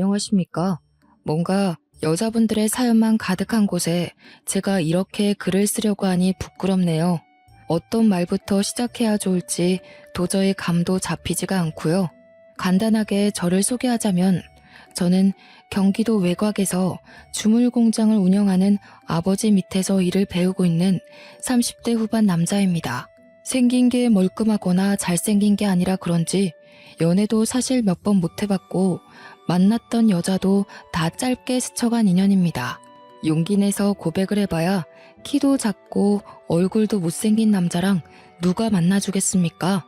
안녕하십니까? 뭔가 여자분들의 사연만 가득한 곳에 제가 이렇게 글을 쓰려고 하니 부끄럽네요. 어떤 말부터 시작해야 좋을지 도저히 감도 잡히지가 않고요. 간단하게 저를 소개하자면 저는 경기도 외곽에서 주물 공장을 운영하는 아버지 밑에서 일을 배우고 있는 30대 후반 남자입니다. 생긴 게 멀끔하거나 잘생긴 게 아니라 그런지 연애도 사실 몇 번 못 해봤고 만났던 여자도 다 짧게 스쳐간 인연입니다. 용기 내서 고백을 해봐야 키도 작고 얼굴도 못생긴 남자랑 누가 만나주겠습니까?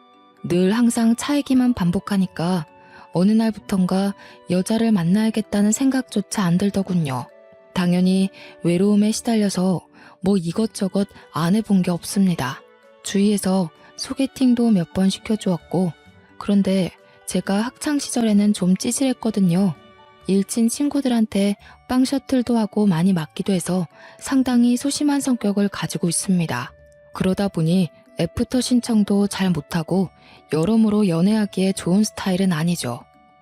늘 항상 차이기만 반복하니까 어느 날부턴가 여자를 만나야겠다는 생각조차 안 들더군요. 당연히 외로움에 시달려서 뭐 이것저것 안 해본 게 없습니다. 주위에서 소개팅도 몇 번 시켜주었고, 그런데 제가 학창시절에는 좀 찌질했거든요. 일친 친구들한테 빵 셔틀도 하고 많이 맞기도 해서 상당히 소심한 성격을 가지고 있습니다. 그러다 보니 애프터 신청도 잘 못하고 여러모로 연애하기에 좋은 스타일은 아니죠.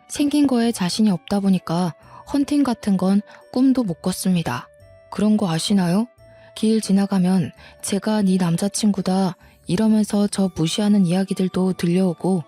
생긴 거에 자신이 없다 보니까 헌팅 같은 건 꿈도 못 꿨습니다. 그런 거 아시나요? 길 지나가면 제가 네 남자친구다 이러면서 저 무시하는 이야기들도 들려오고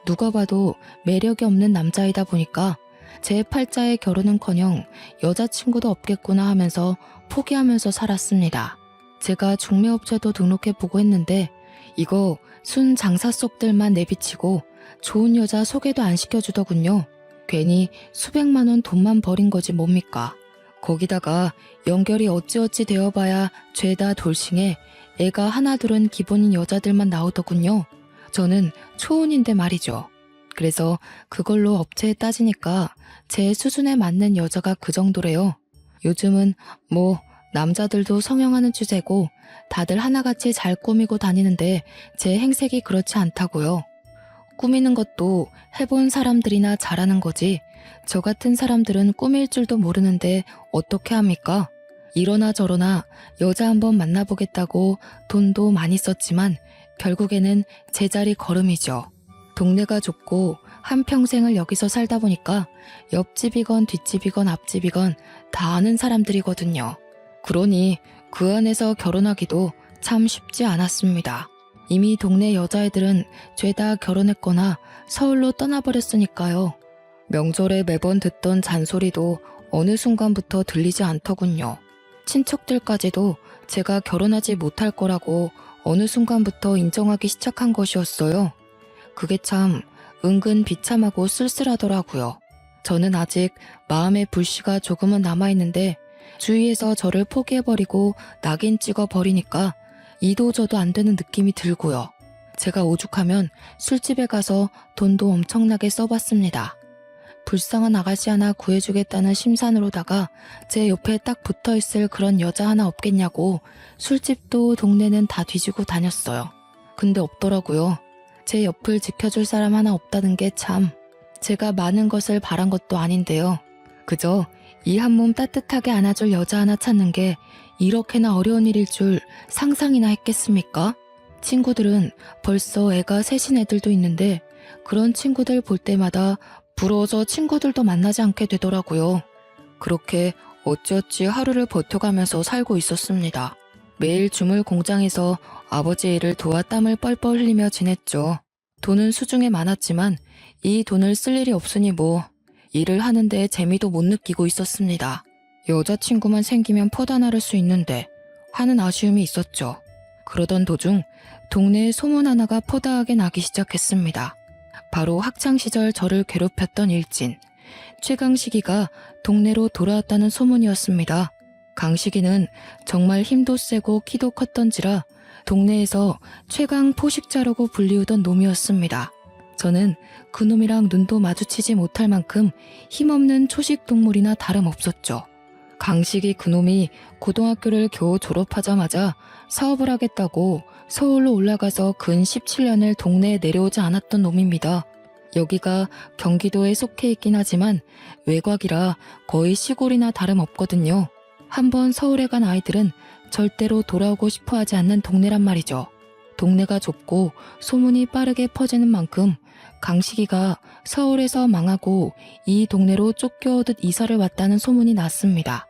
누가 봐도 매력이 없는 남자이다 보니까 제 팔자에 결혼은커녕 여자친구도 없겠구나 하면서 포기하면서 살았습니다. 제가 중매업체도 등록해보고 했는데 이거 순 장사 속들만 내비치고 좋은 여자 소개도 안 시켜주더군요. 괜히 수백만 원 돈만 버린 거지 뭡니까. 거기다가 연결이 어찌어찌 되어봐야 죄다 돌싱해 애가 하나둘은 기본인 여자들만 나오더군요. 저는 초혼인데 말이죠. 그래서 그걸로 업체에 따지니까 제 수준에 맞는 여자가 그 정도래요. 요즘은 뭐 남자들도 성형하는 추세고 다들 하나같이 잘 꾸미고 다니는데 제 행색이 그렇지 않다고요. 꾸미는 것도 해본 사람들이나 잘하는 거지 저 같은 사람들은 꾸밀 줄도 모르는데 어떻게 합니까? 이러나 저러나 여자 한번 만나보겠다고 돈도 많이 썼지만 결국에는 제자리 걸음이죠. 동네가 좁고 한평생을 여기서 살다 보니까 옆집이건 뒷집이건 앞집이건 다 아는 사람들이거든요. 그러니 그 안에서 결혼하기도 참 쉽지 않았습니다. 이미 동네 여자애들은 죄다 결혼했거나 서울로 떠나버렸으니까요. 명절에 매번 듣던 잔소리도 어느 순간부터 들리지 않더군요. 친척들까지도 제가 결혼하지 못할 거라고 어느 순간부터 인정하기 시작한 것이었어요. 그게 참 은근 비참하고 쓸쓸하더라고요. 저는 아직 마음의 불씨가 조금은 남아있는데 주위에서 저를 포기해버리고 낙인 찍어버리니까 이도저도 안 되는 느낌이 들고요. 제가 오죽하면 술집에 가서 돈도 엄청나게 써봤습니다. 불쌍한 아가씨 하나 구해주겠다는 심산으로다가 제 옆에 딱 붙어있을 그런 여자 하나 없겠냐고 술집도 동네는 다 뒤지고 다녔어요. 근데 없더라고요. 제 옆을 지켜줄 사람 하나 없다는 게 참 제가 많은 것을 바란 것도 아닌데요. 그저 이 한 몸 따뜻하게 안아줄 여자 하나 찾는 게 이렇게나 어려운 일일 줄 상상이나 했겠습니까? 친구들은 벌써 애가 셋인 애들도 있는데 그런 친구들 볼 때마다 부러워서 친구들도 만나지 않게 되더라고요. 그렇게 어찌어찌 하루를 버텨가면서 살고 있었습니다. 매일 주물 공장에서 아버지 일을 도와 땀을 뻘뻘 흘리며 지냈죠. 돈은 수중에 많았지만 이 돈을 쓸 일이 없으니 뭐 일을 하는데 재미도 못 느끼고 있었습니다. 여자친구만 생기면 퍼다 나를 수 있는데 하는 아쉬움이 있었죠. 그러던 도중 동네에 소문 하나가 퍼다하게 나기 시작했습니다. 바로 학창시절 저를 괴롭혔던 일진 최강식이가 동네로 돌아왔다는 소문이었습니다. 강식이는 정말 힘도 세고 키도 컸던지라 동네에서 최강 포식자라고 불리우던 놈이었습니다. 저는 그 놈이랑 눈도 마주치지 못할 만큼 힘없는 초식 동물이나 다름없었죠. 강식이 그놈이 고등학교를 겨우 졸업하자마자 사업을 하겠다고 서울로 올라가서 근 17년을 동네에 내려오지 않았던 놈입니다. 여기가 경기도에 속해 있긴 하지만 외곽이라 거의 시골이나 다름없거든요. 한번 서울에 간 아이들은 절대로 돌아오고 싶어 하지 않는 동네란 말이죠. 동네가 좁고 소문이 빠르게 퍼지는 만큼 강식이가 서울에서 망하고 이 동네로 쫓겨오듯 이사를 왔다는 소문이 났습니다.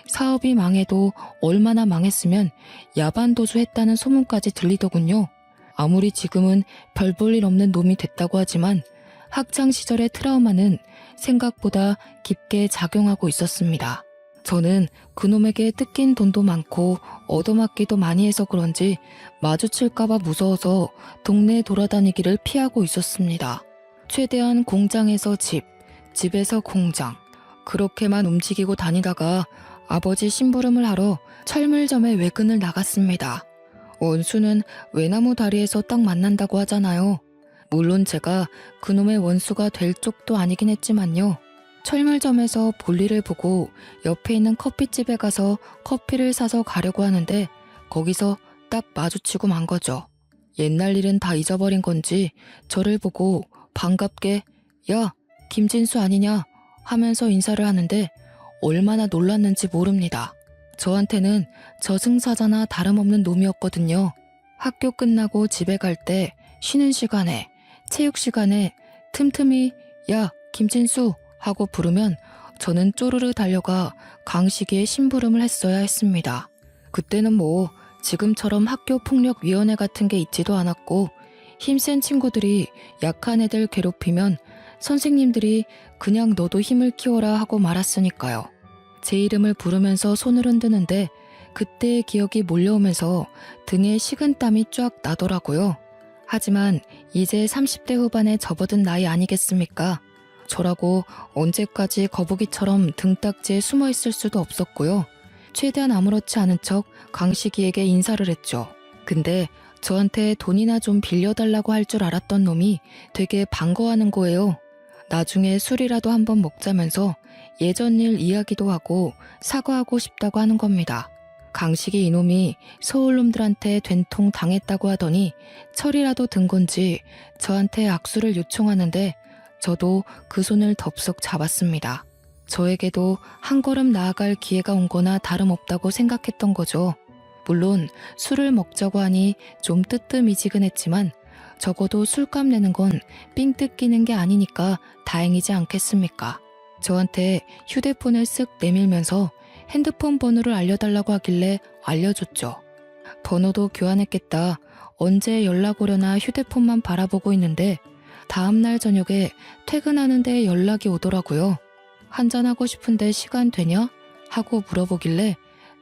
사업이 망해도 얼마나 망했으면 야반도주했다는 소문까지 들리더군요. 아무리 지금은 별 볼 일 없는 놈이 됐다고 하지만 학창시절의 트라우마는 생각보다 깊게 작용하고 있었습니다. 저는 그놈에게 뜯긴 돈도 많고 얻어맞기도 많이 해서 그런지 마주칠까봐 무서워서 동네 돌아다니기를 피하고 있었습니다. 최대한 공장에서 집, 집에서 공장, 그렇게만 움직이고 다니다가 아버지 심부름을 하러 철물점에 외근을 나갔습니다. 원수는 외나무 다리에서 딱 만난다고 하잖아요. 물론 제가 그놈의 원수가 될 쪽도 아니긴 했지만요. 철물점에서 볼일을 보고 옆에 있는 커피집에 가서 커피를 사서 가려고 하는데 거기서 딱 마주치고 만 거죠. 옛날 일은 다 잊어버린 건지 저를 보고 반갑게 야, 김진수 아니냐 하면서 인사를 하는데 얼마나 놀랐는지 모릅니다. 저한테는 저승사자나 다름없는 놈이었거든요. 학교 끝나고 집에 갈 때 쉬는 시간에 체육 시간에 틈틈이 야, 김진수 하고 부르면 저는 쪼르르 달려가 강식이의 심부름을 했어야 했습니다. 그때는 뭐 지금처럼 학교폭력위원회 같은 게 있지도 않았고 힘센 친구들이 약한 애들 괴롭히면 선생님들이 그냥 너도 힘을 키워라 하고 말았으니까요. 제 이름을 부르면서 손을 흔드는데 그때의 기억이 몰려오면서 등에 식은땀이 쫙 나더라고요. 하지만 이제 30대 후반에 접어든 나이 아니겠습니까? 저라고 언제까지 거북이처럼 등딱지에 숨어 있을 수도 없었고요. 최대한 아무렇지 않은 척 강식이에게 인사를 했죠. 근데 저한테 돈이나 좀 빌려달라고 할 줄 알았던 놈이 되게 반가워하는 거예요. 나중에 술이라도 한번 먹자면서 예전 일 이야기도 하고 사과하고 싶다고 하는 겁니다. 강식이 이놈이 서울놈들한테 된통 당했다고 하더니 철이라도 든 건지 저한테 악수를 요청하는데 저도 그 손을 덥석 잡았습니다. 저에게도 한 걸음 나아갈 기회가 온 거나 다름없다고 생각했던 거죠. 물론 술을 먹자고 하니 좀 뜨뜻미지근했지만 적어도 술값 내는 건 삥 뜯기는 게 아니니까 다행이지 않겠습니까? 저한테 휴대폰을 쓱 내밀면서 핸드폰 번호를 알려달라고 하길래 알려줬죠. 번호도 교환했겠다. 언제 연락 오려나 휴대폰만 바라보고 있는데 다음날 저녁에 퇴근하는데 연락이 오더라고요. 한잔하고 싶은데 시간 되냐? 하고 물어보길래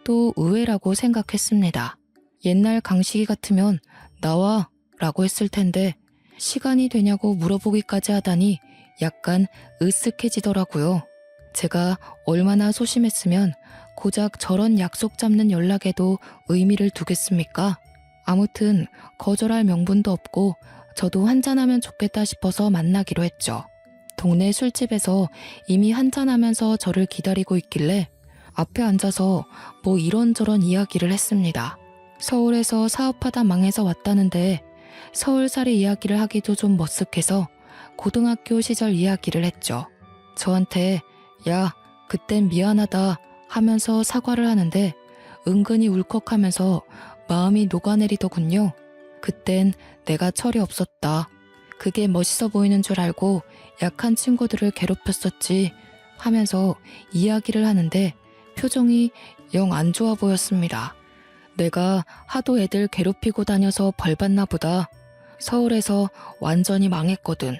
또 의외라고 생각했습니다. 옛날 강식이 같으면 나와 라고 했을 텐데 시간이 되냐고 물어보기까지 하다니 약간 으쓱해지더라고요. 제가 얼마나 소심했으면 고작 저런 약속 잡는 연락에도 의미를 두겠습니까? 아무튼 거절할 명분도 없고 저도 한잔하면 좋겠다 싶어서 만나기로 했죠. 동네 술집에서 이미 한잔하면서 저를 기다리고 있길래 앞에 앉아서 뭐 이런저런 이야기를 했습니다. 서울에서 사업하다 망해서 왔다는데 서울살이 이야기를 하기도 좀 머쓱해서 고등학교 시절 이야기를 했죠. 저한테 야, 그땐 미안하다 하면서 사과를 하는데 은근히 울컥하면서 마음이 녹아내리더군요. 그땐 내가 철이 없었다. 그게 멋있어 보이는 줄 알고 약한 친구들을 괴롭혔었지 하면서 이야기를 하는데 표정이 영 안 좋아 보였습니다. 내가 하도 애들 괴롭히고 다녀서 벌 받나 보다. 서울에서 완전히 망했거든.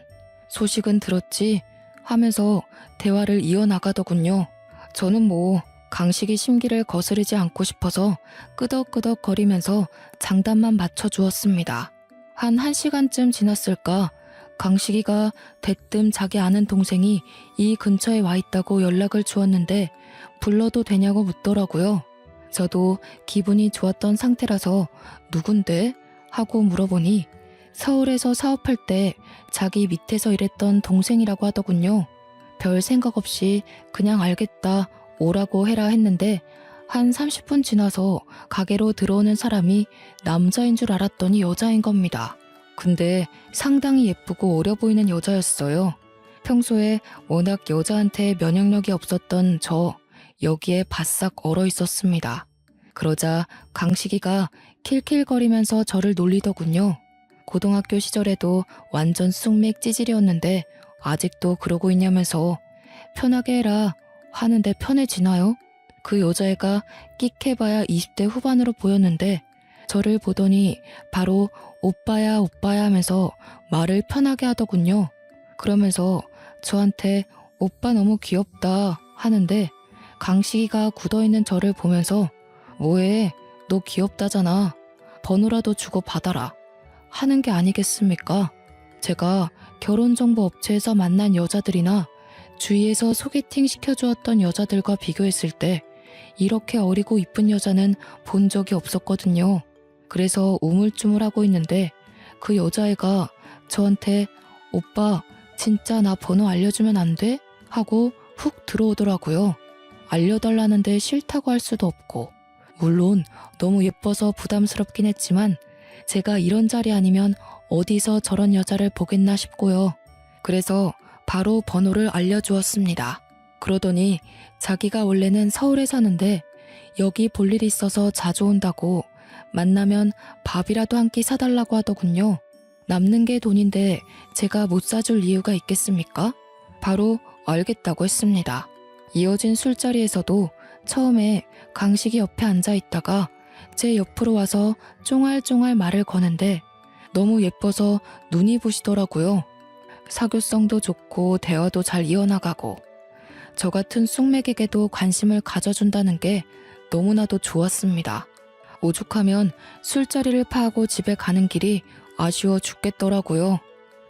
소식은 들었지? 하면서 대화를 이어나가더군요. 저는 뭐 강식이 심기를 거스르지 않고 싶어서 끄덕끄덕 거리면서 장단만 맞춰주었습니다. 한 1시간쯤 지났을까 강식이가 대뜸 자기 아는 동생이 이 근처에 와 있다고 연락을 주었는데 불러도 되냐고 묻더라고요. 저도 기분이 좋았던 상태라서 누군데? 하고 물어보니 서울에서 사업할 때 자기 밑에서 일했던 동생이라고 하더군요. 별 생각 없이 그냥 알겠다, 오라고 해라 했는데 한 30분 지나서 가게로 들어오는 사람이 남자인 줄 알았더니 여자인 겁니다. 근데 상당히 예쁘고 어려 보이는 여자였어요. 평소에 워낙 여자한테 면역력이 없었던 저 여기에 바싹 얼어 있었습니다. 그러자 강식이가 킬킬거리면서 저를 놀리더군요. 고등학교 시절에도 완전 쑥맥 찌질이었는데 아직도 그러고 있냐면서 편하게 해라 하는데 편해지나요? 그 여자애가 끽해봐야 20대 후반으로 보였는데 저를 보더니 바로 오빠야 오빠야 하면서 말을 편하게 하더군요. 그러면서 저한테 오빠 너무 귀엽다 하는데 강식이가 굳어있는 저를 보면서 뭐해 너 귀엽다잖아 번호라도 주고 받아라 하는 게 아니겠습니까? 제가 결혼정보업체에서 만난 여자들이나 주위에서 소개팅 시켜주었던 여자들과 비교했을 때 이렇게 어리고 이쁜 여자는 본 적이 없었거든요. 그래서 우물쭈물하고 있는데 그 여자애가 저한테 오빠 진짜 나 번호 알려주면 안 돼? 하고 훅 들어오더라고요. 알려달라는데 싫다고 할 수도 없고 물론 너무 예뻐서 부담스럽긴 했지만 제가 이런 자리 아니면 어디서 저런 여자를 보겠나 싶고요. 그래서 바로 번호를 알려주었습니다. 그러더니 자기가 원래는 서울에 사는데 여기 볼 일이 있어서 자주 온다고 만나면 밥이라도 한 끼 사달라고 하더군요. 남는 게 돈인데 제가 못 사줄 이유가 있겠습니까? 바로 알겠다고 했습니다. 이어진 술자리에서도 처음에 강식이 옆에 앉아 있다가 제 옆으로 와서 쫑알쫑알 말을 거는데 너무 예뻐서 눈이 부시더라고요. 사교성도 좋고 대화도 잘 이어나가고 저 같은 쑥맥에게도 관심을 가져준다는 게 너무나도 좋았습니다. 오죽하면 술자리를 파하고 집에 가는 길이 아쉬워 죽겠더라고요.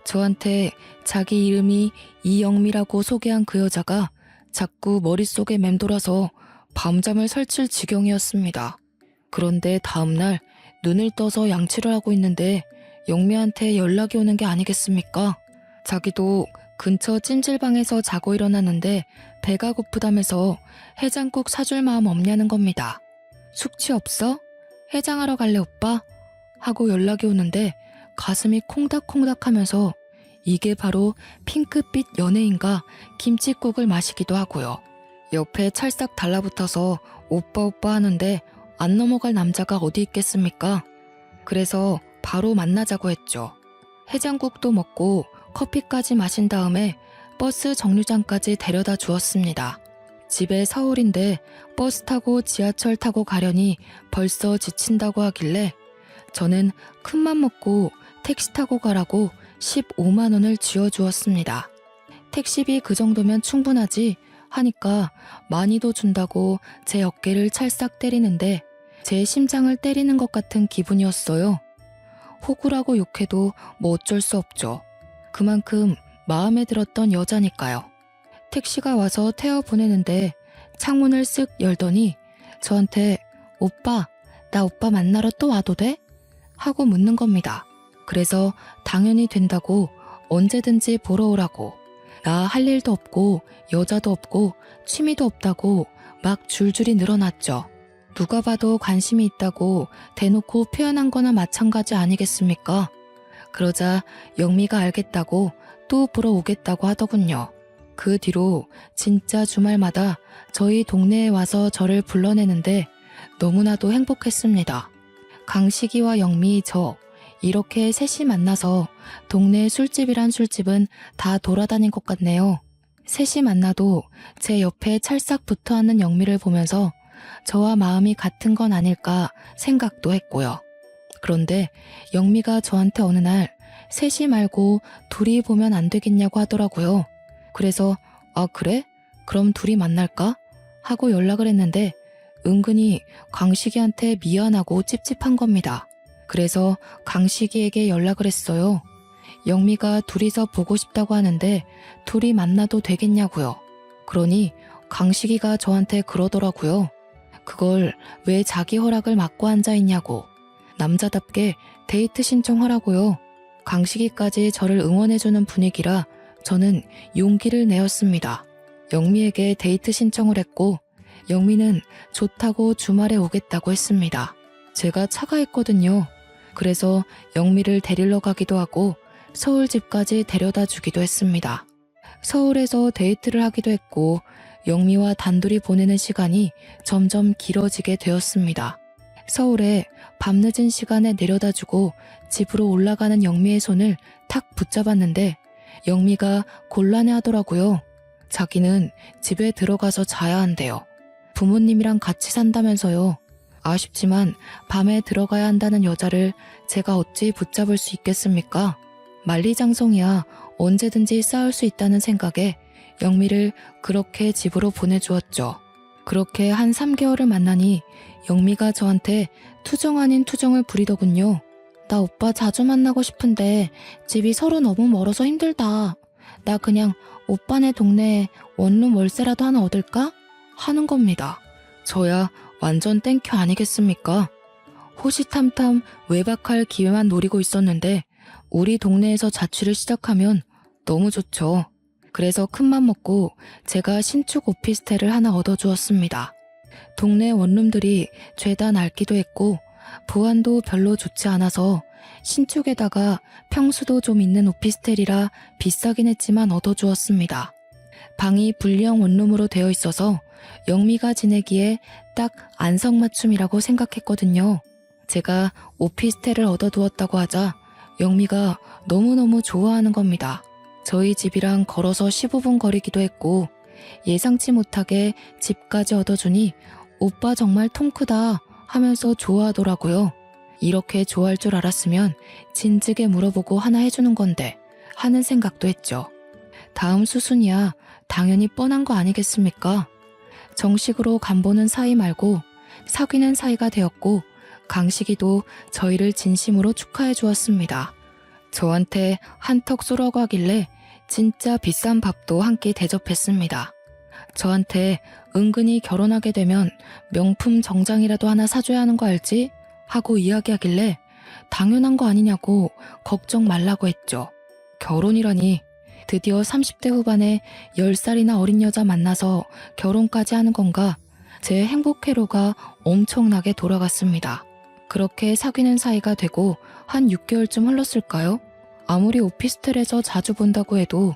저한테 자기 이름이 이영미라고 소개한 그 여자가 자꾸 머릿속에 맴돌아서 밤잠을 설칠 지경이었습니다. 그런데 다음날 눈을 떠서 양치를 하고 있는데 영미한테 연락이 오는 게 아니겠습니까? 자기도 근처 찜질방에서 자고 일어났는데 배가 고프다면서 해장국 사줄 마음 없냐는 겁니다. 숙취 없어? 해장하러 갈래 오빠? 하고 연락이 오는데 가슴이 콩닥콩닥 하면서 이게 바로 핑크빛 연예인과 김칫국을 마시기도 하고요. 옆에 찰싹 달라붙어서 오빠 오빠 하는데 안 넘어갈 남자가 어디 있겠습니까? 그래서 바로 만나자고 했죠. 해장국도 먹고 커피까지 마신 다음에 버스 정류장까지 데려다 주었습니다. 집에 서울인데 버스 타고 지하철 타고 가려니 벌써 지친다고 하길래 저는 큰맘 먹고 택시 타고 가라고 15만 원을 쥐어주었습니다. 택시비 그 정도면 충분하지 하니까 많이도 준다고 제 어깨를 찰싹 때리는데 제 심장을 때리는 것 같은 기분이었어요. 호구라고 욕해도 뭐 어쩔 수 없죠. 그만큼 마음에 들었던 여자니까요. 택시가 와서 태워 보내는데 창문을 쓱 열더니 저한테 오빠, 나 오빠 만나러 또 와도 돼? 하고 묻는 겁니다. 그래서 당연히 된다고 언제든지 보러 오라고 나 할 일도 없고 여자도 없고 취미도 없다고 막 줄줄이 늘어났죠. 누가 봐도 관심이 있다고 대놓고 표현한 거나 마찬가지 아니겠습니까? 그러자 영미가 알겠다고 또 보러 오겠다고 하더군요. 그 뒤로 진짜 주말마다 저희 동네에 와서 저를 불러내는데 너무나도 행복했습니다. 강식이와 영미, 저 이렇게 셋이 만나서 동네 술집이란 술집은 다 돌아다닌 것 같네요. 셋이 만나도 제 옆에 찰싹 붙어앉는 영미를 보면서 저와 마음이 같은 건 아닐까 생각도 했고요. 그런데 영미가 저한테 어느 날 셋이 말고 둘이 보면 안 되겠냐고 하더라고요. 그래서 아 그래? 그럼 둘이 만날까? 하고 연락을 했는데 은근히 강식이한테 미안하고 찝찝한 겁니다. 그래서 강식이에게 연락을 했어요. 영미가 둘이서 보고 싶다고 하는데 둘이 만나도 되겠냐고요. 그러니 강식이가 저한테 그러더라고요. 그걸 왜 자기 허락을 막고 앉아있냐고. 남자답게 데이트 신청하라고요. 강식이까지 저를 응원해주는 분위기라 저는 용기를 내었습니다. 영미에게 데이트 신청을 했고 영미는 좋다고 주말에 오겠다고 했습니다. 제가 차가 있거든요. 그래서 영미를 데리러 가기도 하고 서울 집까지 데려다 주기도 했습니다. 서울에서 데이트를 하기도 했고 영미와 단둘이 보내는 시간이 점점 길어지게 되었습니다. 서울에 밤늦은 시간에 내려다주고 집으로 올라가는 영미의 손을 탁 붙잡았는데 영미가 곤란해하더라고요. 자기는 집에 들어가서 자야 한대요. 부모님이랑 같이 산다면서요. 아쉽지만 밤에 들어가야 한다는 여자를 제가 어찌 붙잡을 수 있겠습니까? 만리장성이야 언제든지 싸울 수 있다는 생각에 영미를 그렇게 집으로 보내주었죠. 그렇게 한 3개월을 만나니 영미가 저한테 투정 아닌 투정을 부리더군요. 나 오빠 자주 만나고 싶은데 집이 서로 너무 멀어서 힘들다. 나 그냥 오빠네 동네에 원룸 월세라도 하나 얻을까? 하는 겁니다. 저야 완전 땡큐 아니겠습니까? 호시탐탐 외박할 기회만 노리고 있었는데 우리 동네에서 자취를 시작하면 너무 좋죠. 그래서 큰맘 먹고 제가 신축 오피스텔을 하나 얻어주었습니다. 동네 원룸들이 죄다 낡기도 했고 보안도 별로 좋지 않아서 신축에다가 평수도 좀 있는 오피스텔이라 비싸긴 했지만 얻어주었습니다. 방이 분리형 원룸으로 되어 있어서 영미가 지내기에 딱 안성맞춤이라고 생각했거든요. 제가 오피스텔을 얻어두었다고 하자 영미가 너무너무 좋아하는 겁니다. 저희 집이랑 걸어서 15분 거리기도 했고 예상치 못하게 집까지 얻어주니 오빠 정말 통 크다 하면서 좋아하더라고요. 이렇게 좋아할 줄 알았으면 진즉에 물어보고 하나 해주는 건데 하는 생각도 했죠. 다음 수순이야 당연히 뻔한 거 아니겠습니까? 정식으로 간보는 사이 말고 사귀는 사이가 되었고 강식이도 저희를 진심으로 축하해 주었습니다. 저한테 한턱 쏘라고 하길래 진짜 비싼 밥도 한 끼 대접했습니다. 저한테 은근히 결혼하게 되면 명품 정장이라도 하나 사줘야 하는 거 알지? 하고 이야기하길래 당연한 거 아니냐고 걱정 말라고 했죠. 결혼이라니 드디어 30대 후반에 10살이나 어린 여자 만나서 결혼까지 하는 건가? 제 행복회로가 엄청나게 돌아갔습니다. 그렇게 사귀는 사이가 되고 한 6개월쯤 흘렀을까요? 아무리 오피스텔에서 자주 본다고 해도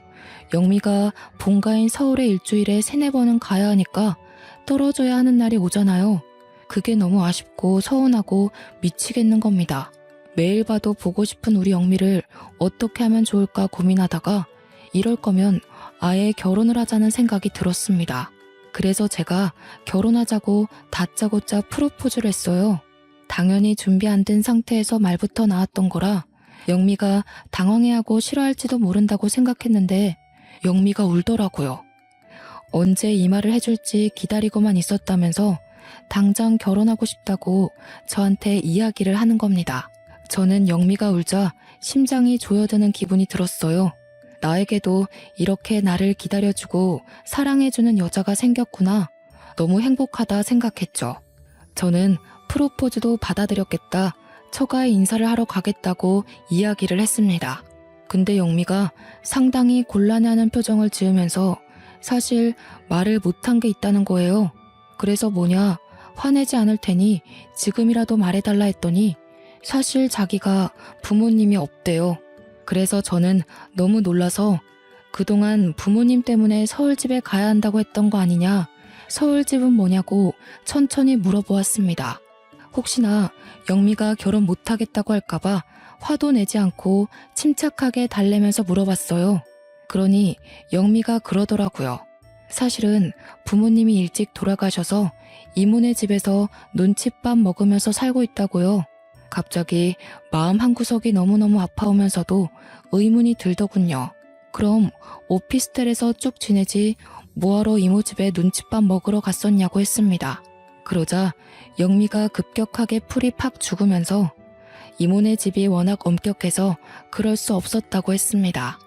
영미가 본가인 서울에 일주일에 3-4번은 가야 하니까 떨어져야 하는 날이 오잖아요. 그게 너무 아쉽고 서운하고 미치겠는 겁니다. 매일 봐도 보고 싶은 우리 영미를 어떻게 하면 좋을까 고민하다가 이럴 거면 아예 결혼을 하자는 생각이 들었습니다. 그래서 제가 결혼하자고 다짜고짜 프로포즈를 했어요. 당연히 준비 안 된 상태에서 말부터 나왔던 거라 영미가 당황해하고 싫어할지도 모른다고 생각했는데 영미가 울더라고요. 언제 이 말을 해줄지 기다리고만 있었다면서 당장 결혼하고 싶다고 저한테 이야기를 하는 겁니다. 저는 영미가 울자 심장이 조여드는 기분이 들었어요. 나에게도 이렇게 나를 기다려주고 사랑해주는 여자가 생겼구나. 너무 행복하다 생각했죠. 저는 프로포즈도 받아들였겠다. 처가에 인사를 하러 가겠다고 이야기를 했습니다. 근데 영미가 상당히 곤란해하는 표정을 지으면서 사실 말을 못한 게 있다는 거예요. 그래서 뭐냐, 화내지 않을 테니 지금이라도 말해달라 했더니 사실 자기가 부모님이 없대요. 그래서 저는 너무 놀라서 그동안 부모님 때문에 서울집에 가야 한다고 했던 거 아니냐, 서울집은 뭐냐고 천천히 물어보았습니다. 혹시나 영미가 결혼 못하겠다고 할까봐 화도 내지 않고 침착하게 달래면서 물어봤어요. 그러니 영미가 그러더라고요. 사실은 부모님이 일찍 돌아가셔서 이모네 집에서 눈칫밥 먹으면서 살고 있다고요. 갑자기 마음 한구석이 너무너무 아파오면서도 의문이 들더군요. 그럼 오피스텔에서 쭉 지내지 뭐하러 이모 집에 눈칫밥 먹으러 갔었냐고 했습니다. 그러자 영미가 급격하게 풀이 팍 죽으면서 이모네 집이 워낙 엄격해서 그럴 수 없었다고 했습니다.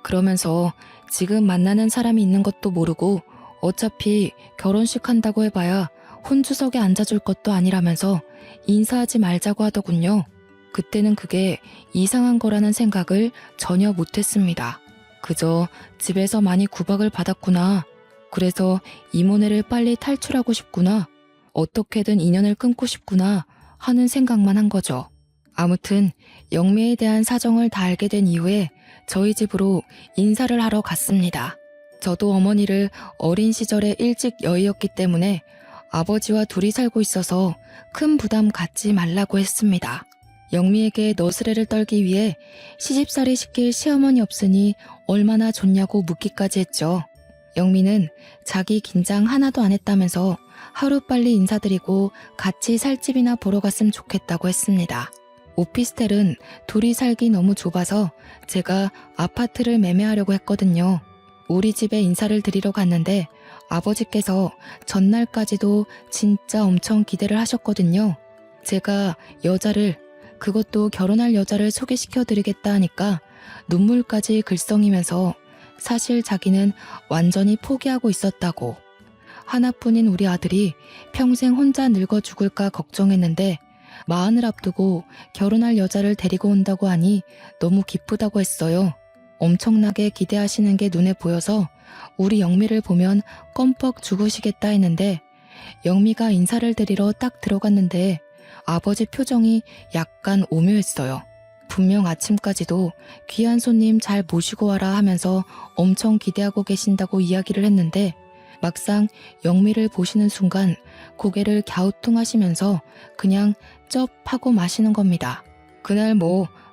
그러면서 지금 만나는 사람이 있는 것도 모르고 어차피 결혼식 한다고 해봐야 혼주석에 앉아줄 것도 아니라면서 인사하지 말자고 하더군요. 그때는 그게 이상한 거라는 생각을 전혀 못했습니다. 그저 집에서 많이 구박을 받았구나. 그래서 이모네를 빨리 탈출하고 싶구나. 어떻게든 인연을 끊고 싶구나 하는 생각만 한 거죠. 아무튼 영미에 대한 사정을 다 알게 된 이후에 저희 집으로 인사를 하러 갔습니다. 저도 어머니를 어린 시절에 일찍 여의었기 때문에 아버지와 둘이 살고 있어서 큰 부담 갖지 말라고 했습니다. 영미에게 너스레를 떨기 위해 시집살이 시킬 시어머니 없으니 얼마나 좋냐고 묻기까지 했죠. 영미는 자기 긴장 하나도 안 했다면서 하루빨리 인사드리고 같이 살 집이나 보러 갔으면 좋겠다고 했습니다. 오피스텔은 둘이 살기 너무 좁아서 제가 아파트를 매매하려고 했거든요. 우리 집에 인사를 드리러 갔는데 아버지께서 전날까지도 진짜 엄청 기대를 하셨거든요. 제가 여자를, 그것도 결혼할 여자를 소개시켜드리겠다 하니까 눈물까지 글썽이면서 사실 자기는 완전히 포기하고 있었다고. 하나뿐인 우리 아들이 평생 혼자 늙어 죽을까 걱정했는데 마흔을 앞두고 결혼할 여자를 데리고 온다고 하니 너무 기쁘다고 했어요. 엄청나게 기대하시는 게 눈에 보여서 우리 영미를 보면 껌뻑 죽으시겠다 했는데 영미가 인사를 드리러 딱 들어갔는데 아버지 표정이 약간 오묘했어요. 분명 아침까지도 귀한 손님 잘 모시고 와라 하면서 엄청 기대하고 계신다고 이야기를 했는데 막상 영미를 보시는 순간 고개를 갸우뚱하시면서 그냥 쩝 하고 마시는 겁니다. 그날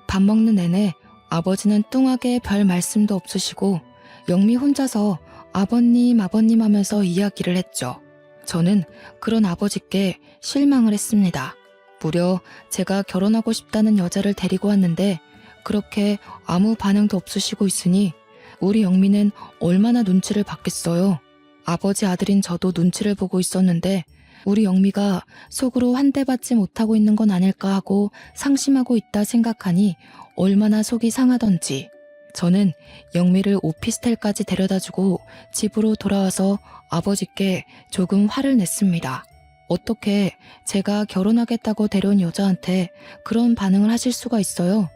밥 먹는 내내 아버지는 뚱하게 별 말씀도 없으시고 영미 혼자서 아버님 하면서 이야기를 했죠. 저는 그런 아버지께 실망을 했습니다. 무려 제가 결혼하고 싶다는 여자를 데리고 왔는데 그렇게 아무 반응도 없으시고 있으니 우리 영미는 얼마나 눈치를 받겠어요. 아버지 아들인 저도 눈치를 보고 있었는데 우리 영미가 속으로 한 대 받지 못하고 있는 건 아닐까 하고 상심하고 있다 생각하니 얼마나 속이 상하던지. 저는 영미를 오피스텔까지 데려다주고 집으로 돌아와서 아버지께 조금 화를 냈습니다. 어떻게 제가 결혼하겠다고 데려온 여자한테 그런 반응을 하실 수가 있어요?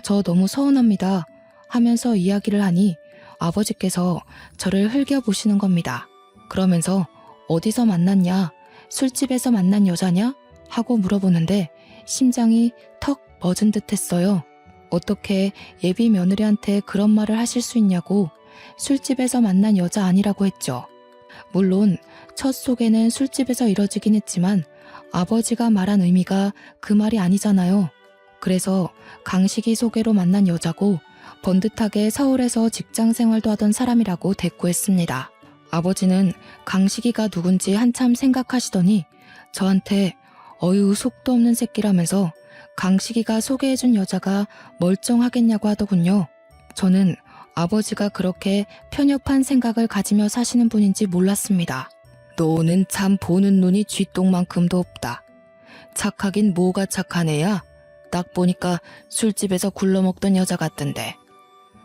저 너무 서운합니다 하면서 이야기를 하니 아버지께서 저를 흘겨보시는 겁니다. 그러면서 어디서 만났냐? 술집에서 만난 여자냐? 하고 물어보는데 심장이 턱 멎은 듯 했어요. 어떻게 예비 며느리한테 그런 말을 하실 수 있냐고. 술집에서 만난 여자 아니라고 했죠. 물론 첫 소개는 술집에서 이뤄지긴 했지만 아버지가 말한 의미가 그 말이 아니잖아요. 그래서 강식이 소개로 만난 여자고 번듯하게 서울에서 직장 생활도 하던 사람이라고 대꾸했습니다. 아버지는 강식이가 누군지 한참 생각하시더니 저한테 어휴 속도 없는 새끼라면서 강식이가 소개해준 여자가 멀쩡하겠냐고 하더군요. 저는 아버지가 그렇게 편협한 생각을 가지며 사시는 분인지 몰랐습니다. 너는 참 보는 눈이 쥐똥만큼도 없다. 착하긴 뭐가 착한 애야? 딱 보니까 술집에서 굴러먹던 여자 같던데.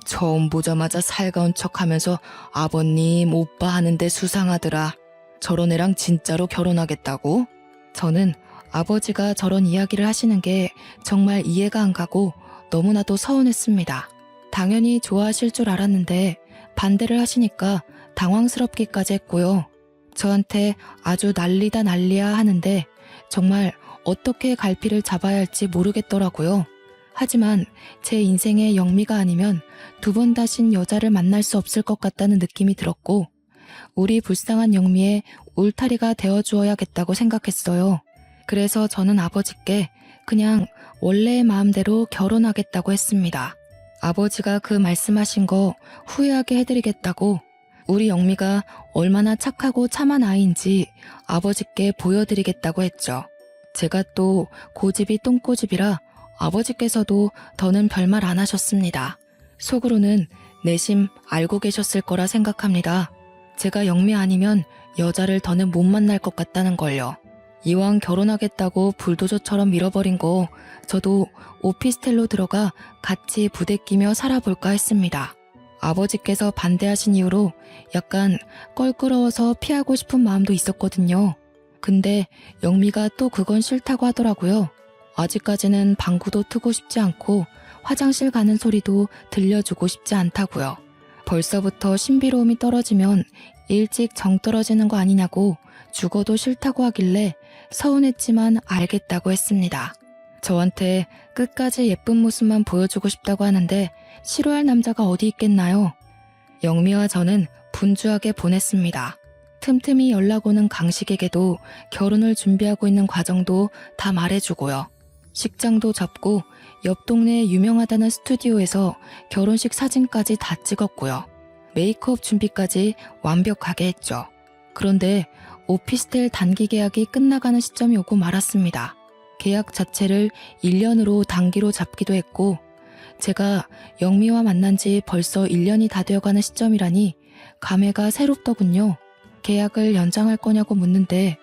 처음 보자마자 살가운 척하면서 아버님, 오빠 하는데 수상하더라. 저런 애랑 진짜로 결혼하겠다고? 저는 아버지가 저런 이야기를 하시는 게 정말 이해가 안 가고 너무나도 서운했습니다. 당연히 좋아하실 줄 알았는데 반대를 하시니까 당황스럽기까지 했고요. 저한테 아주 난리다 난리야 하는데 정말 어떻게 갈피를 잡아야 할지 모르겠더라고요. 하지만 제 인생의 영미가 아니면 두 번 다신 여자를 만날 수 없을 것 같다는 느낌이 들었고 우리 불쌍한 영미의 울타리가 되어주어야겠다고 생각했어요. 그래서 저는 아버지께 그냥 원래의 마음대로 결혼하겠다고 했습니다. 아버지가 그 말씀하신 거 후회하게 해드리겠다고 우리 영미가 얼마나 착하고 참한 아이인지 아버지께 보여드리겠다고 했죠. 제가 또 고집이 똥꼬집이라 아버지께서도 더는 별말 안 하셨습니다. 속으로는 내심 알고 계셨을 거라 생각합니다. 제가 영미 아니면 여자를 더는 못 만날 것 같다는 걸요. 이왕 결혼하겠다고 불도저처럼 밀어버린 거 저도 오피스텔로 들어가 같이 부대끼며 살아볼까 했습니다. 아버지께서 반대하신 이유로 약간 껄끄러워서 피하고 싶은 마음도 있었거든요. 근데 영미가 또 그건 싫다고 하더라고요. 아직까지는 방구도 트고 싶지 않고 화장실 가는 소리도 들려주고 싶지 않다고요. 벌써부터 신비로움이 떨어지면 일찍 정 떨어지는 거 아니냐고 죽어도 싫다고 하길래 서운했지만 알겠다고 했습니다. 저한테 끝까지 예쁜 모습만 보여주고 싶다고 하는데 싫어할 남자가 어디 있겠나요? 영미와 저는 분주하게 보냈습니다. 틈틈이 연락 오는 강식에게도 결혼을 준비하고 있는 과정도 다 말해주고요. 식장도 잡고 옆 동네에 유명하다는 스튜디오에서 결혼식 사진까지 다 찍었고요. 메이크업 준비까지 완벽하게 했죠. 그런데 오피스텔 단기 계약이 끝나가는 시점이 오고 말았습니다. 계약 자체를 1년으로 단기로 잡기도 했고 제가 영미와 만난 지 벌써 1년이 다 되어가는 시점이라니 감회가 새롭더군요. 계약을 연장할 거냐고 묻는데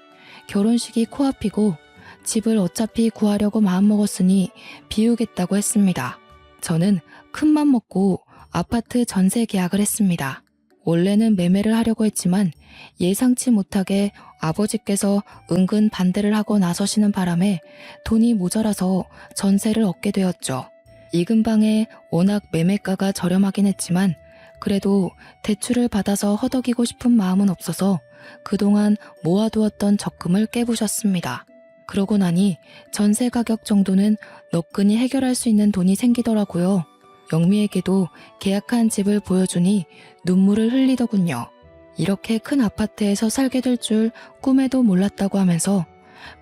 결혼식이 코앞이고 집을 어차피 구하려고 마음먹었으니 비우겠다고 했습니다. 저는 큰맘 먹고 아파트 전세 계약을 했습니다. 원래는 매매를 하려고 했지만 예상치 못하게 아버지께서 은근 반대를 하고 나서시는 바람에 돈이 모자라서 전세를 얻게 되었죠. 이 근방에 워낙 매매가가 저렴하긴 했지만 그래도 대출을 받아서 허덕이고 싶은 마음은 없어서 그동안 모아두었던 적금을 깨부셨습니다. 그러고 나니 전세 가격 정도는 너끈히 해결할 수 있는 돈이 생기더라고요. 영미에게도 계약한 집을 보여주니 눈물을 흘리더군요. 이렇게 큰 아파트에서 살게 될 줄 꿈에도 몰랐다고 하면서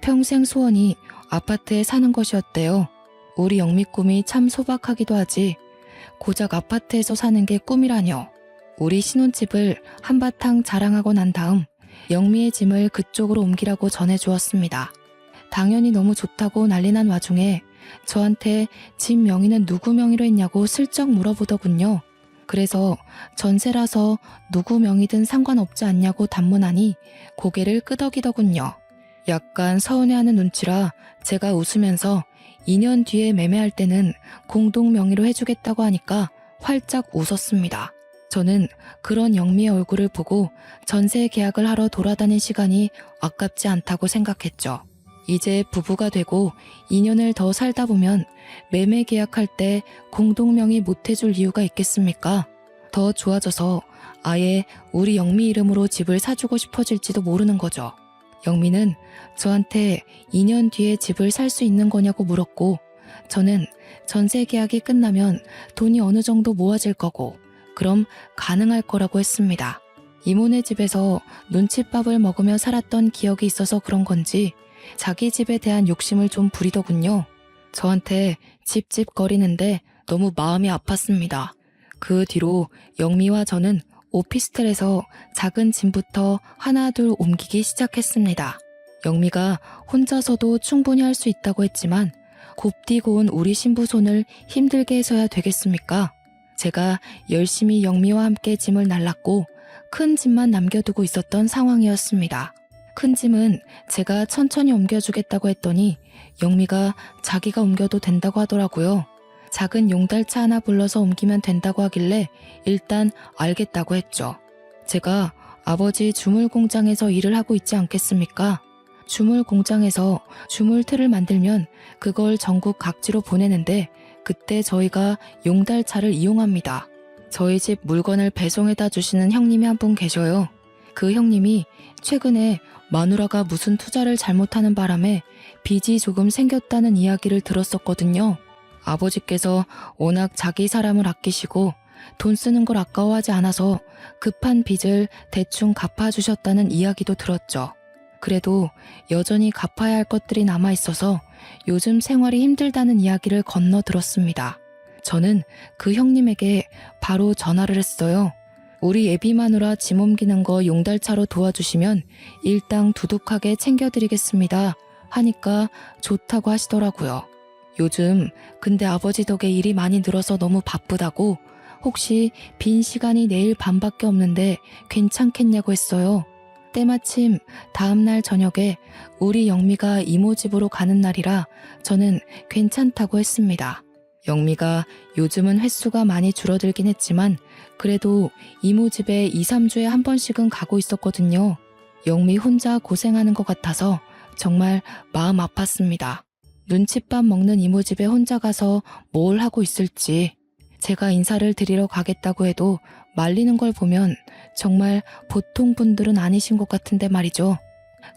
평생 소원이 아파트에 사는 것이었대요. 우리 영미 꿈이 참 소박하기도 하지. 고작 아파트에서 사는 게 꿈이라뇨. 우리 신혼집을 한바탕 자랑하고 난 다음 영미의 짐을 그쪽으로 옮기라고 전해주었습니다. 당연히 너무 좋다고 난리난 와중에 저한테 집 명의는 누구 명의로 했냐고 슬쩍 물어보더군요. 그래서 전세라서 누구 명의든 상관없지 않냐고 단문하니 고개를 끄덕이더군요. 약간 서운해하는 눈치라 제가 웃으면서 2년 뒤에 매매할 때는 공동 명의로 해주겠다고 하니까 활짝 웃었습니다. 저는 그런 영미의 얼굴을 보고 전세 계약을 하러 돌아다닌 시간이 아깝지 않다고 생각했죠. 이제 부부가 되고 2년을 더 살다 보면 매매 계약할 때 공동명의 못 해줄 이유가 있겠습니까? 더 좋아져서 아예 우리 영미 이름으로 집을 사주고 싶어질지도 모르는 거죠. 영미는 저한테 2년 뒤에 집을 살 수 있는 거냐고 물었고 저는 전세 계약이 끝나면 돈이 어느 정도 모아질 거고 그럼 가능할 거라고 했습니다. 이모네 집에서 눈칫밥을 먹으며 살았던 기억이 있어서 그런 건지 자기 집에 대한 욕심을 좀 부리더군요. 저한테 찝찝거리는데 너무 마음이 아팠습니다. 그 뒤로 영미와 저는 오피스텔에서 작은 짐부터 하나둘 옮기기 시작했습니다. 영미가 혼자서도 충분히 할 수 있다고 했지만 곱디고 온 우리 신부 손을 힘들게 해서야 되겠습니까? 제가 열심히 영미와 함께 짐을 날랐고 큰 짐만 남겨두고 있었던 상황이었습니다. 큰 짐은 제가 천천히 옮겨주겠다고 했더니 영미가 자기가 옮겨도 된다고 하더라고요. 작은 용달차 하나 불러서 옮기면 된다고 하길래 일단 알겠다고 했죠. 제가 아버지 주물 공장에서 일을 하고 있지 않겠습니까? 주물 공장에서 주물틀을 만들면 그걸 전국 각지로 보내는데 그때 저희가 용달차를 이용합니다. 저희 집 물건을 배송해다 주시는 형님이 한 분 계셔요. 그 형님이 최근에 마누라가 무슨 투자를 잘못하는 바람에 빚이 조금 생겼다는 이야기를 들었었거든요. 아버지께서 워낙 자기 사람을 아끼시고 돈 쓰는 걸 아까워하지 않아서 급한 빚을 대충 갚아주셨다는 이야기도 들었죠. 그래도 여전히 갚아야 할 것들이 남아있어서 요즘 생활이 힘들다는 이야기를 건너 들었습니다. 저는 그 형님에게 바로 전화를 했어요. 우리 애비 마누라 짐 옮기는 거 용달차로 도와주시면 일당 두둑하게 챙겨드리겠습니다 하니까 좋다고 하시더라고요. 요즘 근데 아버지 덕에 일이 많이 늘어서 너무 바쁘다고 혹시 빈 시간이 내일 밤밖에 없는데 괜찮겠냐고 했어요. 때마침 다음날 저녁에 우리 영미가 이모 집으로 가는 날이라 저는 괜찮다고 했습니다. 영미가 요즘은 횟수가 많이 줄어들긴 했지만 그래도 이모 집에 2, 3주에 한 번씩은 가고 있었거든요. 영미 혼자 고생하는 것 같아서 정말 마음 아팠습니다. 눈칫밥 먹는 이모 집에 혼자 가서 뭘 하고 있을지 제가 인사를 드리러 가겠다고 해도 말리는 걸 보면 정말 보통 분들은 아니신 것 같은데 말이죠.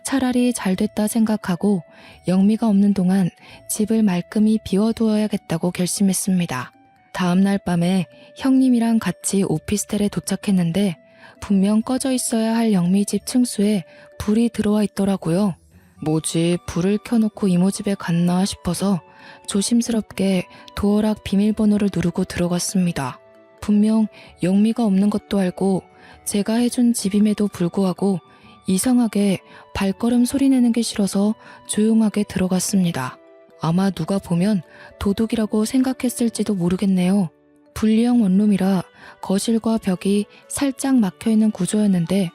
차라리 잘 됐다 생각하고 영미가 없는 동안 집을 말끔히 비워두어야겠다고 결심했습니다. 다음날 밤에 형님이랑 같이 오피스텔에 도착했는데 분명 꺼져 있어야 할 영미 집 층수에 불이 들어와 있더라고요. 뭐지, 불을 켜놓고 이모 집에 갔나 싶어서 조심스럽게 도어락 비밀번호를 누르고 들어갔습니다. 분명 영미가 없는 것도 알고 제가 해준 집임에도 불구하고 이상하게 발걸음 소리내는 게 싫어서 조용하게 들어갔습니다. 아마 누가 보면 도둑이라고 생각했을지도 모르겠네요. 분리형 원룸이라 거실과 벽이 살짝 막혀있는 구조였는데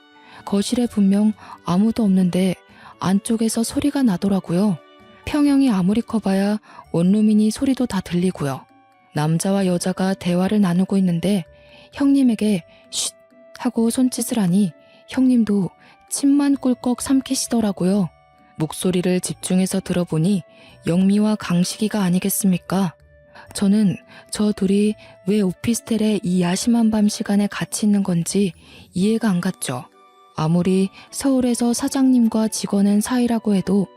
거실에 분명 아무도 없는데 안쪽에서 소리가 나더라고요. 평형이 아무리 커봐야 원룸이니 소리도 다 들리고요. 남자와 여자가 대화를 나누고 있는데 형님에게 쉿 하고 손짓을 하니 형님도 침만 꿀꺽 삼키시더라고요. 목소리를 집중해서 들어보니 영미와 강식이가 아니겠습니까? 저는 저 둘이 왜 오피스텔에 이 야심한 밤 시간에 같이 있는 건지 이해가 안 갔죠. 아무리 서울에서 사장님과 직원은 사이라고 해도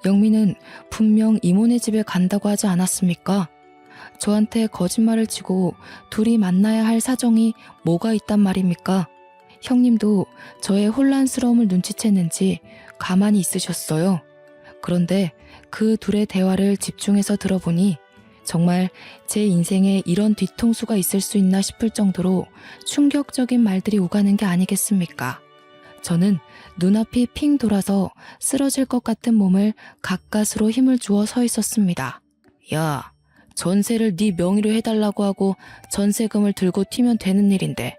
영미는 분명 이모네 집에 간다고 하지 않았습니까? 저한테 거짓말을 치고 둘이 만나야 할 사정이 뭐가 있단 말입니까? 형님도 저의 혼란스러움을 눈치챘는지 가만히 있으셨어요. 그런데 그 둘의 대화를 집중해서 들어보니 정말 제 인생에 이런 뒤통수가 있을 수 있나 싶을 정도로 충격적인 말들이 오가는 게 아니겠습니까? 저는 눈앞이 핑 돌아서 쓰러질 것 같은 몸을 가까스로 힘을 주어 서 있었습니다. 야, 전세를 네 명의로 해달라고 하고 전세금을 들고 튀면 되는 일인데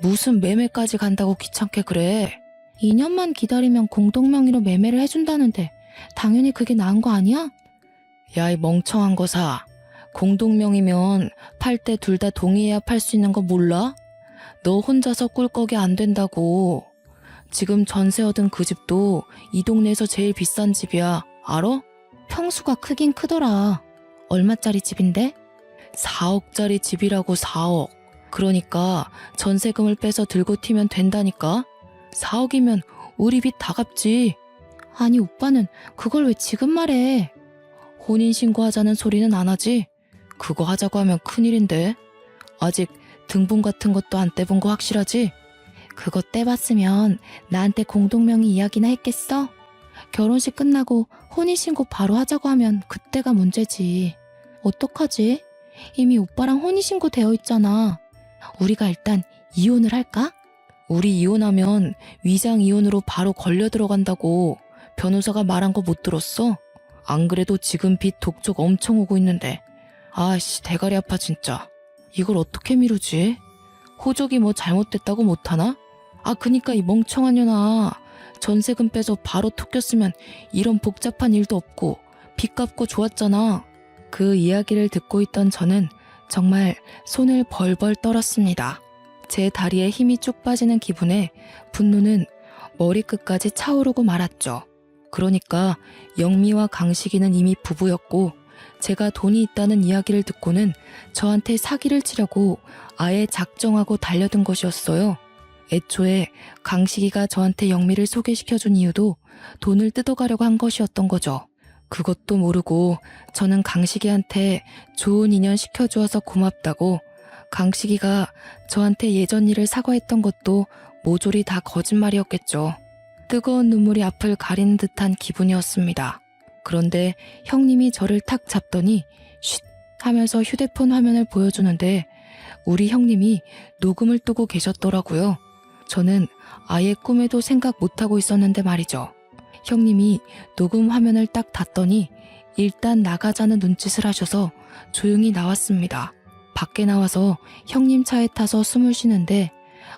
무슨 매매까지 간다고 귀찮게 그래? 2년만 기다리면 공동명의로 매매를 해준다는데 당연히 그게 나은 거 아니야? 야, 이 멍청한 거사. 공동명의면 팔 때 둘 다 동의해야 팔 수 있는 거 몰라? 너 혼자서 꿀꺽이 안 된다고. 지금 전세 얻은 그 집도 이 동네에서 제일 비싼 집이야. 알아? 평수가 크긴 크더라. 얼마짜리 집인데? 4억짜리 집이라고. 4억. 그러니까 전세금을 빼서 들고 튀면 된다니까. 4억이면 우리 빚 다 갚지. 아니 오빠는 그걸 왜 지금 말해? 혼인신고하자는 소리는 안 하지? 그거 하자고 하면 큰일인데. 아직 등본 같은 것도 안 떼본 거 확실하지? 그거 떼봤으면 나한테 공동명의 이야기나 했겠어? 결혼식 끝나고 혼인신고 바로 하자고 하면 그때가 문제지. 어떡하지? 이미 오빠랑 혼인신고 되어 있잖아. 우리가 일단 이혼을 할까? 우리 이혼하면 위장 이혼으로 바로 걸려 들어간다고 변호사가 말한 거 못 들었어? 안 그래도 지금 빚 독촉 엄청 오고 있는데. 아씨, 대가리 아파 진짜. 이걸 어떻게 미루지? 호적이 뭐 잘못됐다고 못하나? 아, 그니까 이 멍청한 년아. 전세금 빼서 바로 톡 꼈으면 이런 복잡한 일도 없고 빚 갚고 좋았잖아. 그 이야기를 듣고 있던 저는 정말 손을 벌벌 떨었습니다. 제 다리에 힘이 쭉 빠지는 기분에 분노는 머리끝까지 차오르고 말았죠. 그러니까 영미와 강식이는 이미 부부였고 제가 돈이 있다는 이야기를 듣고는 저한테 사기를 치려고 아예 작정하고 달려든 것이었어요. 애초에 강식이가 저한테 영미를 소개시켜준 이유도 돈을 뜯어가려고 한 것이었던 거죠. 그것도 모르고 저는 강식이한테 좋은 인연 시켜주어서 고맙다고, 강식이가 저한테 예전 일을 사과했던 것도 모조리 다 거짓말이었겠죠. 뜨거운 눈물이 앞을 가리는 듯한 기분이었습니다. 그런데 형님이 저를 탁 잡더니 쉿 하면서 휴대폰 화면을 보여주는데 우리 형님이 녹음을 뜨고 계셨더라고요. 저는 아예 꿈에도 생각 못하고 있었는데 말이죠. 형님이 녹음 화면을 딱 닫더니 일단 나가자는 눈짓을 하셔서 조용히 나왔습니다. 밖에 나와서 형님 차에 타서 숨을 쉬는데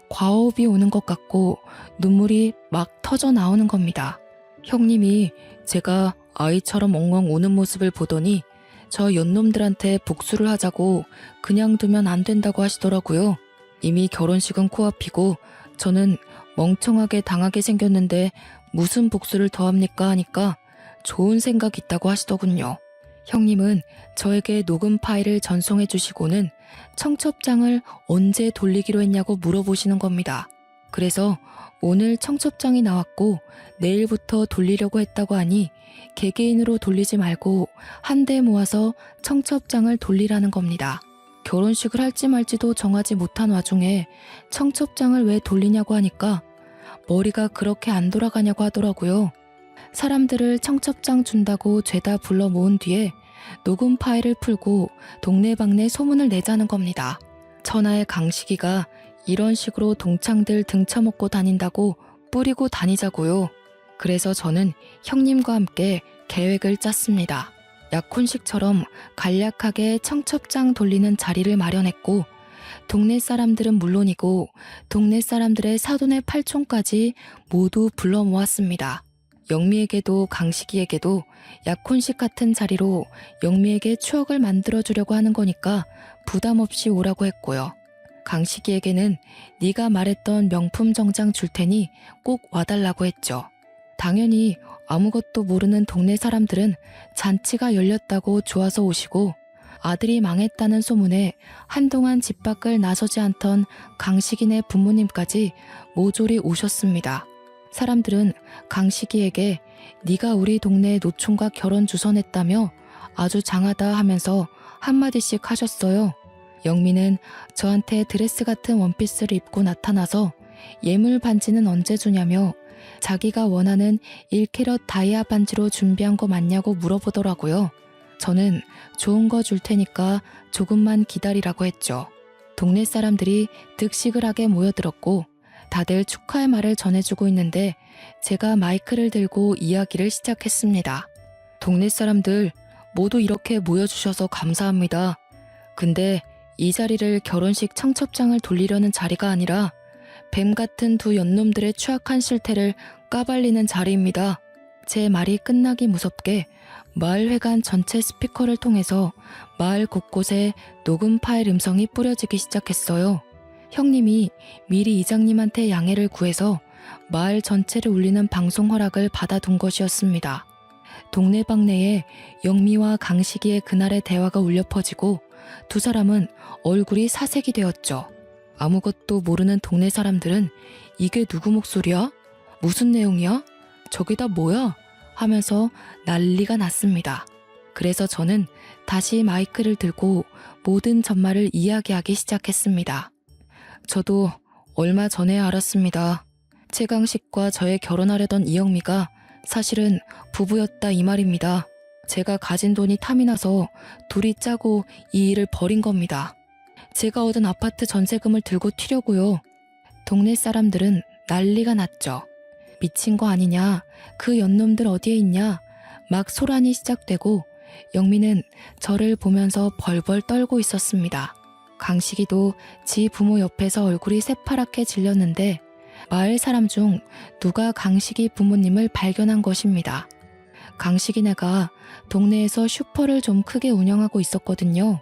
과호흡이 오는 것 같고 눈물이 막 터져 나오는 겁니다. 형님이 제가 아이처럼 엉엉 우는 모습을 보더니 저 연놈들한테 복수를 하자고 그냥 두면 안 된다고 하시더라고요. 이미 결혼식은 코앞이고 저는 멍청하게 당하게 생겼는데 무슨 복수를 더 합니까 하니까 좋은 생각 있다고 하시더군요. 형님은 저에게 녹음 파일을 전송해 주시고는 청첩장을 언제 돌리기로 했냐고 물어보시는 겁니다. 그래서 오늘 청첩장이 나왔고 내일부터 돌리려고 했다고 하니 개개인으로 돌리지 말고 한 대 모아서 청첩장을 돌리라는 겁니다. 결혼식을 할지 말지도 정하지 못한 와중에 청첩장을 왜 돌리냐고 하니까 머리가 그렇게 안 돌아가냐고 하더라고요. 사람들을 청첩장 준다고 죄다 불러 모은 뒤에 녹음 파일을 풀고 동네방네 소문을 내자는 겁니다. 천하의 강식이가 이런 식으로 동창들 등쳐먹고 다닌다고 뿌리고 다니자고요. 그래서 저는 형님과 함께 계획을 짰습니다. 약혼식처럼 간략하게 청첩장 돌리는 자리를 마련했고 동네 사람들은 물론이고 동네 사람들의 사돈의 팔촌까지 모두 불러 모았습니다. 영미에게도 강식이에게도 약혼식 같은 자리로 영미에게 추억을 만들어주려고 하는 거니까 부담 없이 오라고 했고요. 강식이에게는 네가 말했던 명품 정장 줄 테니 꼭 와달라고 했죠. 당연히 아무것도 모르는 동네 사람들은 잔치가 열렸다고 좋아서 오시고 아들이 망했다는 소문에 한동안 집 밖을 나서지 않던 강식이네 부모님까지 모조리 오셨습니다. 사람들은 강식이에게 네가 우리 동네 노총각 결혼 주선했다며 아주 장하다 하면서 한마디씩 하셨어요. 영미는 저한테 드레스 같은 원피스를 입고 나타나서 예물 반지는 언제 주냐며 자기가 원하는 1캐럿 다이아 반지로 준비한 거 맞냐고 물어보더라고요. 저는 좋은 거 줄 테니까 조금만 기다리라고 했죠. 동네 사람들이 득식을하게 모여들었고 다들 축하의 말을 전해주고 있는데 제가 마이크를 들고 이야기를 시작했습니다. 동네 사람들 모두 이렇게 모여주셔서 감사합니다. 근데 이 자리를 결혼식 청첩장을 돌리려는 자리가 아니라 뱀 같은 두 연놈들의 추악한 실태를 까발리는 자리입니다. 제 말이 끝나기 무섭게 마을회관 전체 스피커를 통해서 마을 곳곳에 녹음 파일 음성이 뿌려지기 시작했어요. 형님이 미리 이장님한테 양해를 구해서 마을 전체를 울리는 방송 허락을 받아둔 것이었습니다. 동네방네에 영미와 강식이의 그날의 대화가 울려 퍼지고 두 사람은 얼굴이 사색이 되었죠. 아무것도 모르는 동네 사람들은 이게 누구 목소리야? 무슨 내용이야? 저게 다 뭐야? 하면서 난리가 났습니다. 그래서 저는 다시 마이크를 들고 모든 전말을 이야기하기 시작했습니다. 저도 얼마 전에 알았습니다. 최강식과 저의 결혼하려던 이영미가 사실은 부부였다 이 말입니다. 제가 가진 돈이 탐이 나서 둘이 짜고 이 일을 벌인 겁니다. 제가 얻은 아파트 전세금을 들고 튀려고요. 동네 사람들은 난리가 났죠. 미친 거 아니냐, 그 연놈들 어디에 있냐, 막 소란이 시작되고 영미는 저를 보면서 벌벌 떨고 있었습니다. 강식이도 지 부모 옆에서 얼굴이 새파랗게 질렸는데 마을 사람 중 누가 강식이 부모님을 발견한 것입니다. 강식이네가 동네에서 슈퍼를 좀 크게 운영하고 있었거든요.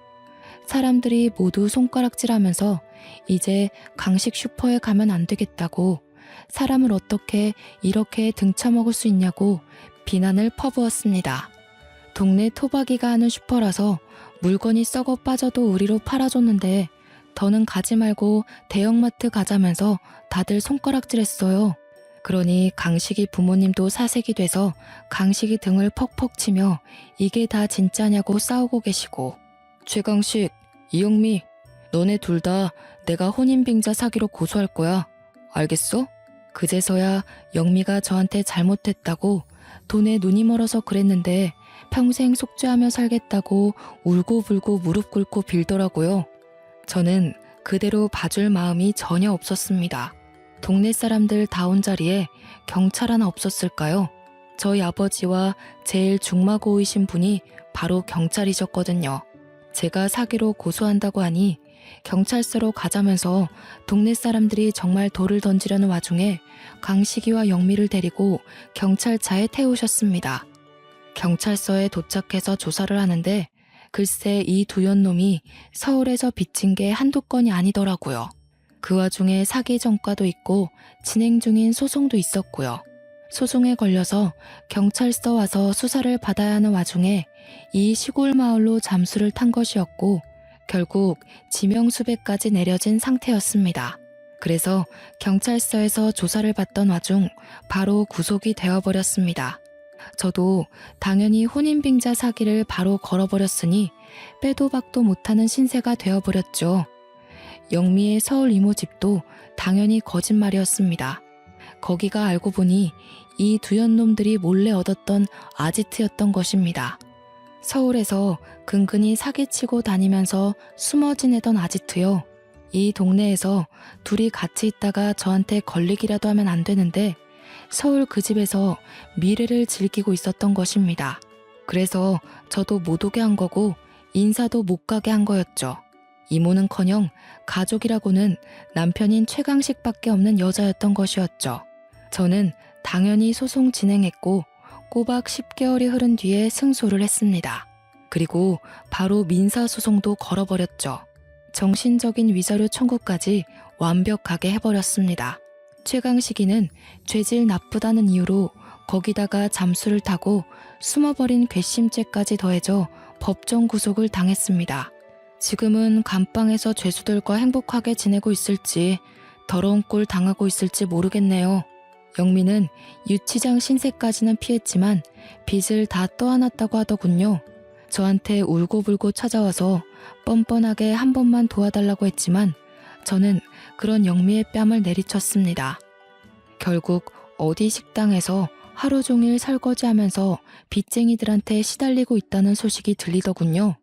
사람들이 모두 손가락질하면서 이제 강식 슈퍼에 가면 안 되겠다고, 사람을 어떻게 이렇게 등쳐먹을 수 있냐고 비난을 퍼부었습니다. 동네 토박이가 하는 슈퍼라서 물건이 썩어 빠져도 우리로 팔아줬는데 더는 가지 말고 대형마트 가자면서 다들 손가락질했어요. 그러니 강식이 부모님도 사색이 돼서 강식이 등을 퍽퍽 치며 이게 다 진짜냐고 싸우고 계시고, 최강식, 이영미, 너네 둘 다 내가 혼인빙자 사기로 고소할 거야. 알겠어? 그제서야 영미가 저한테 잘못했다고, 돈에 눈이 멀어서 그랬는데 평생 속죄하며 살겠다고 울고불고 무릎 꿇고 빌더라고요. 저는 그대로 봐줄 마음이 전혀 없었습니다. 동네 사람들 다 온 자리에 경찰 하나 없었을까요? 저희 아버지와 제일 중마고이신 분이 바로 경찰이셨거든요. 제가 사기로 고소한다고 하니 경찰서로 가자면서 동네 사람들이 정말 돌을 던지려는 와중에 강식이와 영미를 데리고 경찰차에 태우셨습니다. 경찰서에 도착해서 조사를 하는데 글쎄 이 두 연놈이 서울에서 빚진 게 한두 건이 아니더라고요. 그 와중에 사기 전과도 있고 진행 중인 소송도 있었고요. 소송에 걸려서 경찰서 와서 수사를 받아야 하는 와중에 이 시골 마을로 잠수를 탄 것이었고 결국 지명수배까지 내려진 상태였습니다. 그래서 경찰서에서 조사를 받던 와중 바로 구속이 되어버렸습니다. 저도 당연히 혼인빙자 사기를 바로 걸어버렸으니 빼도 박도 못하는 신세가 되어버렸죠. 영미의 서울 이모 집도 당연히 거짓말이었습니다. 거기가 알고 보니 이 두연놈들이 몰래 얻었던 아지트였던 것입니다. 서울에서 근근히 사기치고 다니면서 숨어 지내던 아지트요. 이 동네에서 둘이 같이 있다가 저한테 걸리기라도 하면 안 되는데 서울 그 집에서 미래를 즐기고 있었던 것입니다. 그래서 저도 못 오게 한 거고 인사도 못 가게 한 거였죠. 이모는커녕 가족이라고는 남편인 최강식밖에 없는 여자였던 것이었죠. 저는 당연히 소송 진행했고 꼬박 10개월이 흐른 뒤에 승소를 했습니다. 그리고 바로 민사소송도 걸어버렸죠. 정신적인 위자료 청구까지 완벽하게 해버렸습니다. 최강식이는 죄질 나쁘다는 이유로 거기다가 잠수를 타고 숨어버린 괘씸죄까지 더해져 법정 구속을 당했습니다. 지금은 감방에서 죄수들과 행복하게 지내고 있을지 더러운 꼴 당하고 있을지 모르겠네요. 영미는 유치장 신세까지는 피했지만 빚을 다 떠안았다고 하더군요. 저한테 울고불고 찾아와서 뻔뻔하게 한 번만 도와달라고 했지만 저는 그런 영미의 뺨을 내리쳤습니다. 결국 어디 식당에서 하루 종일 설거지하면서 빚쟁이들한테 시달리고 있다는 소식이 들리더군요.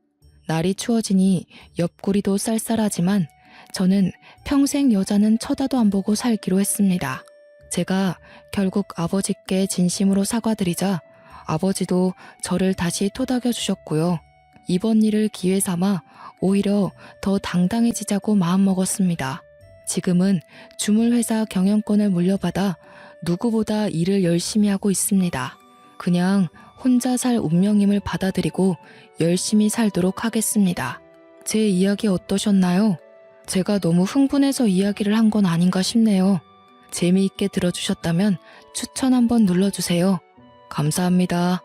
날이 추워지니 옆구리도 쌀쌀하지만 저는 평생 여자는 쳐다도 안 보고 살기로 했습니다. 제가 결국 아버지께 진심으로 사과드리자 아버지도 저를 다시 토닥여 주셨고요. 이번 일을 기회 삼아 오히려 더 당당해지자고 마음먹었습니다. 지금은 주물회사 경영권을 물려받아 누구보다 일을 열심히 하고 있습니다. 그냥 혼자 살 운명임을 받아들이고 열심히 살도록 하겠습니다. 제 이야기 어떠셨나요? 제가 너무 흥분해서 이야기를 한 건 아닌가 싶네요. 재미있게 들어주셨다면 추천 한번 눌러주세요. 감사합니다.